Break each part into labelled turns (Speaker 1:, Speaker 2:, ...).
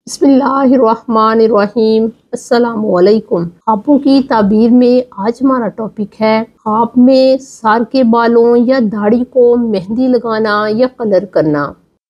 Speaker 1: بسم اللہ الرحمن الرحیم۔ السلام علیکم۔ خوابوں کی تعبیر میں آج ہمارا ٹاپک ہے خواب میں سر کے بالوں یا داڑھی کو مہندی لگانا یا کلر کرنا۔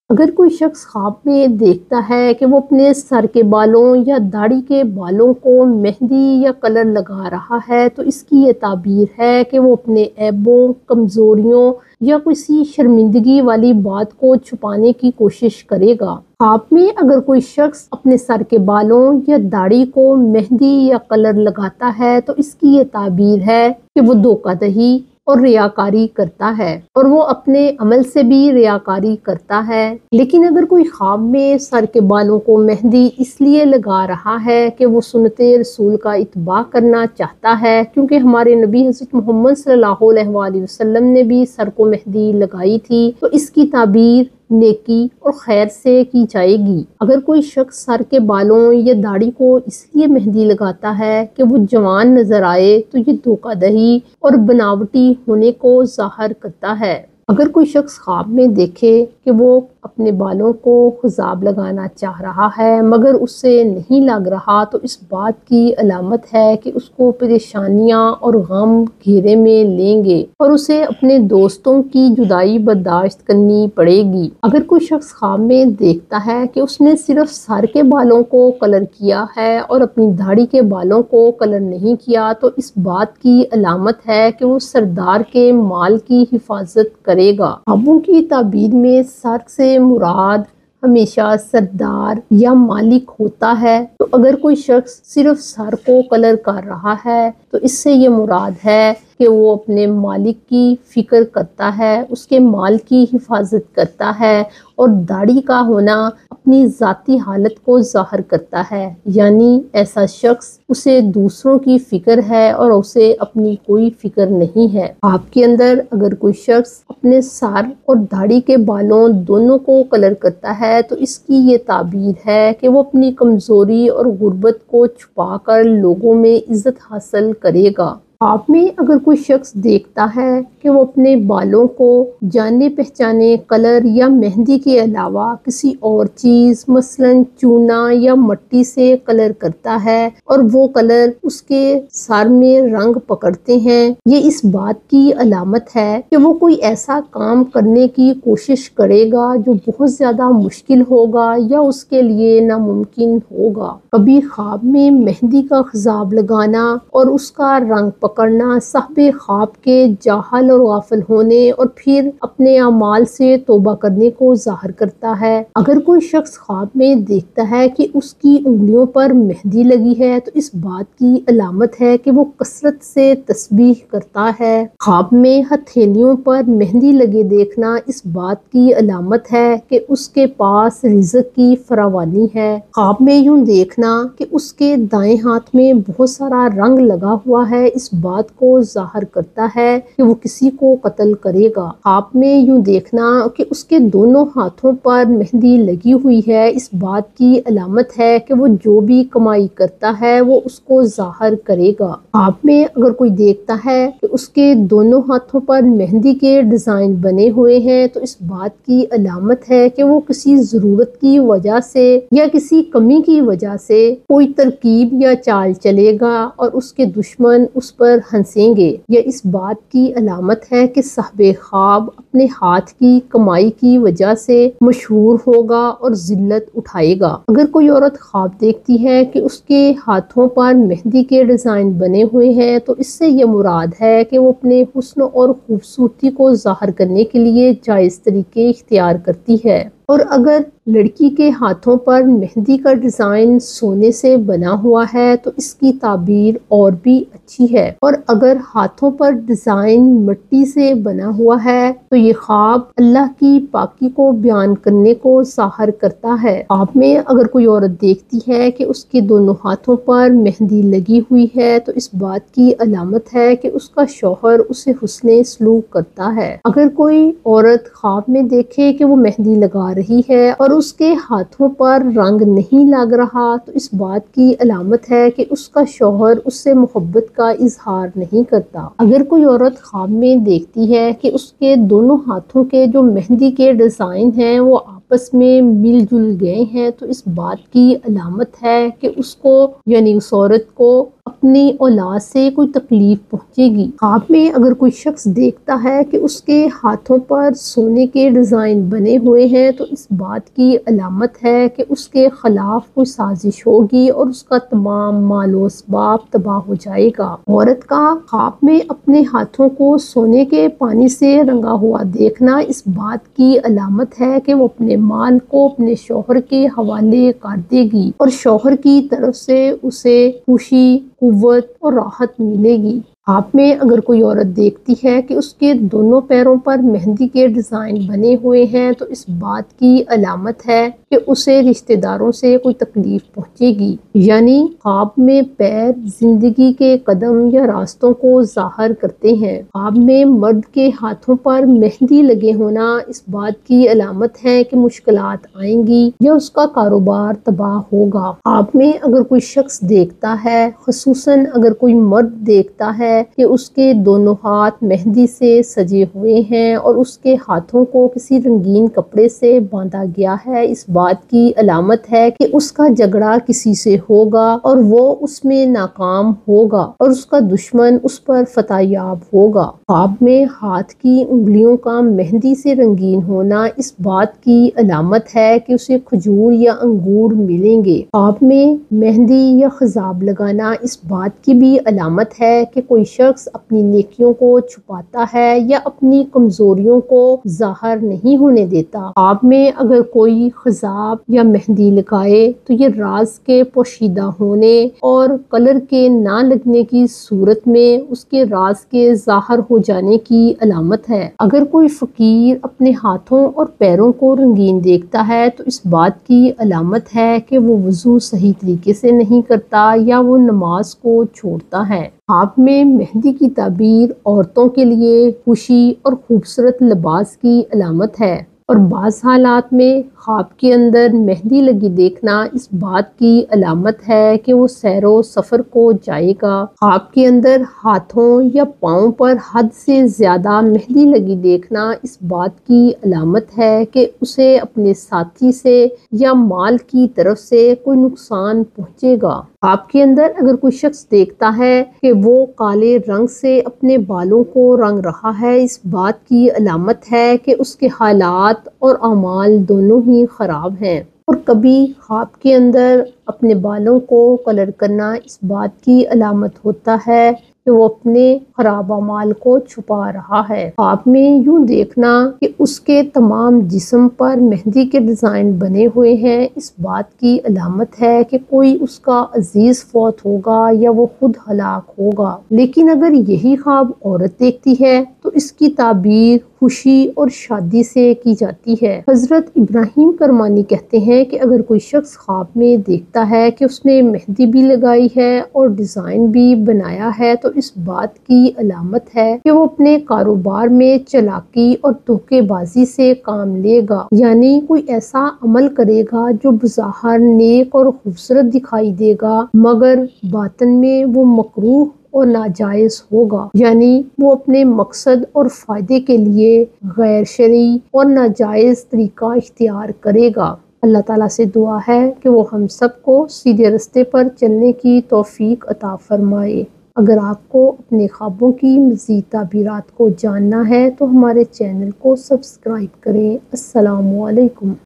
Speaker 1: اگر کوئی شخص خواب میں دیکھتا ہے کہ وہ اپنے سر کے بالوں یا داڑھی کے بالوں کو مہندی یا کلر لگا رہا ہے تو اس کی یہ تعبیر ہے کہ وہ اپنے عیبوں، کمزوریوں یا کسی شرمندگی والی بات کو چھپانے کی کوشش کرے گا۔ خواب میں اگر کوئی شخص اپنے سر کے بالوں یا داڑھی کو مہندی یا کلر لگاتا ہے تو اس کی یہ تعبیر ہے کہ وہ دھوکہ دہی اور ریاکاری کرتا ہے اور وہ اپنے عمل سے بھی ریاکاری کرتا ہے۔ لیکن اگر کوئی خواب میں سر کے بالوں کو مہندی اس لیے لگا رہا ہے کہ وہ سنت رسول کا اتباع کرنا چاہتا ہے، کیونکہ ہمارے نبی حضرت محمد صلی اللہ علیہ وآلہ وسلم نے بھی سر کو مہندی لگائی تھی، تو اس کی تعبیر نیکی اور خیر سے کی جائے گی۔ اگر کوئی شخص سر کے بالوں یا داڑھی کو اس لیے مہندی لگاتا ہے کہ وہ جوان نظر آئے تو یہ دھوکہ دہی اور بناوٹی ہونے کو ظاہر کرتا ہے۔ اگر کوئی شخص خواب میں دیکھے کہ وہ اپنے بالوں کو خضاب لگانا چاہ رہا ہے مگر اس سے نہیں لگ رہا تو اس بات کی علامت ہے کہ اس کو پریشانیاں اور غم گھیرے میں لیں گے اور اسے اپنے دوستوں کی جدائی برداشت کرنی پڑے گی۔ اگر کوئی شخص خواب میں دیکھتا ہے کہ اس نے صرف سر کے بالوں کو کلر کیا ہے اور اپنی داڑھی کے بالوں کو کلر نہیں کیا تو اس بات کی علامت ہے کہ وہ سردار کے مال کی حفاظت کرے گا۔ خوابوں کی تعبیر میں سر سے مراد ہمیشہ سردار یا مالک ہوتا ہے، تو اگر کوئی شخص صرف سر کو کلر کر رہا ہے تو اس سے یہ مراد ہے کہ وہ اپنے مالک کی فکر کرتا ہے، اس کے مال کی حفاظت کرتا ہے، اور داڑھی کا ہونا اپنی ذاتی حالت کو ظاہر کرتا ہے، یعنی ایسا شخص اسے دوسروں کی فکر ہے اور اسے اپنی کوئی فکر نہیں ہے۔ آپ کے اندر اگر کوئی شخص اپنے سر اور داڑھی کے بالوں دونوں کو کلر کرتا ہے تو اس کی یہ تعبیر ہے کہ وہ اپنی کمزوری اور غربت کو چھپا کر لوگوں میں عزت حاصل کرے گا۔ خواب میں اگر کوئی شخص دیکھتا ہے کہ وہ اپنے بالوں کو جانے پہچانے کلر یا مہندی کے علاوہ کسی اور چیز مثلاً چونا یا مٹی سے کلر کرتا ہے اور وہ کلر اس کے سر میں رنگ پکڑتے ہیں، یہ اس بات کی علامت ہے کہ وہ کوئی ایسا کام کرنے کی کوشش کرے گا جو بہت زیادہ مشکل ہوگا یا اس کے لیے ناممکن ہوگا۔ کبھی خواب میں مہندی کا خضاب لگانا اور اس کا رنگ پکڑنا صاحب خواب کے جاہل اور غافل ہونے اور پھر اپنے اعمال سے توبہ کرنے کو ظاہر کرتا ہے۔ اگر کوئی شخص خواب میں دیکھتا ہے کہ اس کی انگلیوں پر مہندی لگی ہے تو اس بات کی علامت ہے کہ وہ کثرت سے تسبیح کرتا ہے۔ خواب میں ہتھیلیوں پر مہندی لگے دیکھنا اس بات کی علامت ہے کہ اس کے پاس رزق کی فراوانی ہے۔ خواب میں یوں دیکھنا کہ اس کے دائیں ہاتھ میں بہت سارا رنگ لگا ہوا ہے اس بات کو ظاہر کرتا ہے کہ وہ کسی کو قتل کرے گا۔ خواب میں یوں دیکھنا کہ اس کے دونوں ہاتھوں پر مہندی لگی ہوئی ہے اس بات کی علامت ہے کہ وہ جو بھی کمائی کرتا ہے وہ اس کو ظاہر کرے گا۔ خواب میں اگر کوئی دیکھتا ہے کہ اس کے دونوں ہاتھوں پر مہندی کے ڈیزائن بنے ہوئے ہیں تو اس بات کی علامت ہے کہ وہ کسی ضرورت کی وجہ سے یا کسی کمی کی وجہ سے کوئی ترکیب یا چال چلے گا اور اس کے دشمن اس پر ہنسیں گے۔ یہ اس بات کی علامت ہے کہ صاحب خواب اپنے ہاتھ کی کمائی کی وجہ سے مشہور ہوگا اور ذلت اٹھائے گا۔ اگر کوئی عورت خواب دیکھتی ہے کہ اس کے ہاتھوں پر مہندی کے ڈیزائن بنے ہوئے ہیں تو اس سے یہ مراد ہے کہ وہ اپنے حسن اور خوبصورتی کو ظاہر کرنے کے لیے جائز طریقے اختیار کرتی ہے۔ اور اگر لڑکی کے ہاتھوں پر مہندی کا ڈیزائن سونے سے بنا ہوا ہے تو اس کی تعبیر اور بھی اچھی ہے، اور اگر ہاتھوں پر ڈیزائن مٹی سے بنا ہوا ہے تو یہ خواب اللہ کی پاکی کو بیان کرنے کو ظاہر کرتا ہے۔ خواب میں اگر کوئی عورت دیکھتی ہے کہ اس کے دونوں ہاتھوں پر مہندی لگی ہوئی ہے تو اس بات کی علامت ہے کہ اس کا شوہر اسے حسن سلوک کرتا ہے۔ اگر کوئی عورت خواب میں دیکھے کہ وہ مہندی لگا رہی ہے اور اس کے ہاتھوں پر رنگ نہیں لگ رہا تو اس بات کی علامت ہے کہ اس کا شوہر اس سے محبت کا اظہار نہیں کرتا۔ اگر کوئی عورت خواب میں دیکھتی ہے کہ اس کے دونوں ہاتھوں کے جو مہندی کے ڈیزائن ہیں وہ آپس میں مل جل گئے ہیں تو اس بات کی علامت ہے کہ اس کو یعنی اس عورت کو اپنی اولاد سے کوئی تکلیف پہنچے گی۔ خواب میں اگر کوئی شخص دیکھتا ہے کہ اس کے ہاتھوں پر سونے کے ڈیزائن بنے ہوئے ہیں تو اس بات کی علامت ہے کہ اس کے خلاف کوئی سازش ہوگی اور اس کا تمام مال و اسباب تباہ ہو جائے گا۔ عورت کا خواب میں اپنے ہاتھوں کو سونے کے پانی سے رنگا ہوا دیکھنا اس بات کی علامت ہے کہ وہ اپنے مال کو اپنے شوہر کے حوالے کر دے گی اور شوہر کی طرف سے اسے خوشی، قوت اور راحت ملے گی۔ خواب میں اگر کوئی عورت دیکھتی ہے کہ اس کے دونوں پیروں پر مہندی کے ڈیزائن بنے ہوئے ہیں تو اس بات کی علامت ہے کہ اسے رشتہ داروں سے کوئی تکلیف پہنچے گی، یعنی خواب میں پیر زندگی کے قدم یا راستوں کو ظاہر کرتے ہیں۔ خواب میں مرد کے ہاتھوں پر مہندی لگے ہونا اس بات کی علامت ہے کہ مشکلات آئیں گی یا اس کا کاروبار تباہ ہوگا۔ خواب میں اگر کوئی شخص دیکھتا ہے، خصوصاً اگر کوئی مرد دیکھتا ہے کہ اس کے دونوں ہاتھ مہندی سے سجے ہوئے ہیں اور اس کے ہاتھوں کو کسی رنگین کپڑے سے باندھا گیا ہے، اس بات کی علامت ہے کہ اس کا جھگڑا کسی سے ہوگا اور وہ اس میں ناکام ہوگا اور اس کا دشمن اس پر فتح یاب ہوگا۔ خواب میں ہاتھ کی انگلیوں کا مہندی سے رنگین ہونا اس بات کی علامت ہے کہ اسے کھجور یا انگور ملیں گے۔ خواب میں مہندی یا خضاب لگانا اس بات کی بھی علامت ہے کہ کوئی شخص اپنی نیکیوں کو چھپاتا ہے یا اپنی کمزوریوں کو ظاہر نہیں ہونے دیتا۔ خواب میں اگر کوئی خضاب یا مہندی لگائے تو یہ راز کے پوشیدہ ہونے اور کلر کے نہ لگنے کی صورت میں اس کے راز کے ظاہر ہو جانے کی علامت ہے۔ اگر کوئی فقیر اپنے ہاتھوں اور پیروں کو رنگین دیکھتا ہے تو اس بات کی علامت ہے کہ وہ وضو صحیح طریقے سے نہیں کرتا یا وہ نماز کو چھوڑتا ہے۔ خواب میں مہندی کی تعبیر عورتوں کے لیے خوشی اور خوبصورت لباس کی علامت ہے اور بعض حالات میں خواب کے اندر مہندی لگی دیکھنا اس بات کی علامت ہے کہ وہ سیر و سفر کو جائے گا۔ خواب کے اندر ہاتھوں یا پاؤں پر حد سے زیادہ مہندی لگی دیکھنا اس بات کی علامت ہے کہ اسے اپنے ساتھی سے یا مال کی طرف سے کوئی نقصان پہنچے گا۔ خواب کے اندر اگر کوئی شخص دیکھتا ہے کہ وہ کالے رنگ سے اپنے بالوں کو رنگ رہا ہے، اس بات کی علامت ہے کہ اس کے حالات اور اعمال دونوں ہی خراب ہیں۔ اور کبھی خواب کے اندر اپنے بالوں کو کلر کرنا اس بات کی علامت ہوتا ہے کہ وہ اپنے خراب اعمال کو چھپا رہا ہے۔ خواب میں یوں دیکھنا کہ اس کے تمام جسم پر مہندی کے ڈیزائن بنے ہوئے ہیں اس بات کی علامت ہے کہ کوئی اس کا عزیز فوت ہوگا یا وہ خود ہلاک ہوگا۔ لیکن اگر یہی خواب عورت دیکھتی ہے تو اس کی تعبیر خوشی اور شادی سے کی جاتی ہے۔ حضرت ابراہیم کرمانی کہتے ہیں کہ اگر کوئی شخص خواب میں دیکھتا ہے کہ اس نے مہندی بھی لگائی ہے اور ڈیزائن بھی بنایا ہے تو اس بات کی علامت ہے کہ وہ اپنے کاروبار میں چالاکی اور دھوکے بازی سے کام لے گا، یعنی کوئی ایسا عمل کرے گا جو بظاہر نیک اور خوبصورت دکھائی دے گا مگر باطن میں وہ مکروہ اور ناجائز ہوگا، یعنی وہ اپنے مقصد اور فائدے کے لیے غیر شرعی اور ناجائز طریقہ اختیار کرے گا۔ اللہ تعالیٰ سے دعا ہے کہ وہ ہم سب کو سیدھے راستے پر چلنے کی توفیق عطا فرمائے۔ اگر آپ کو اپنے خوابوں کی مزید تعبیرات کو جاننا ہے تو ہمارے چینل کو سبسکرائب کریں۔ السلام علیکم۔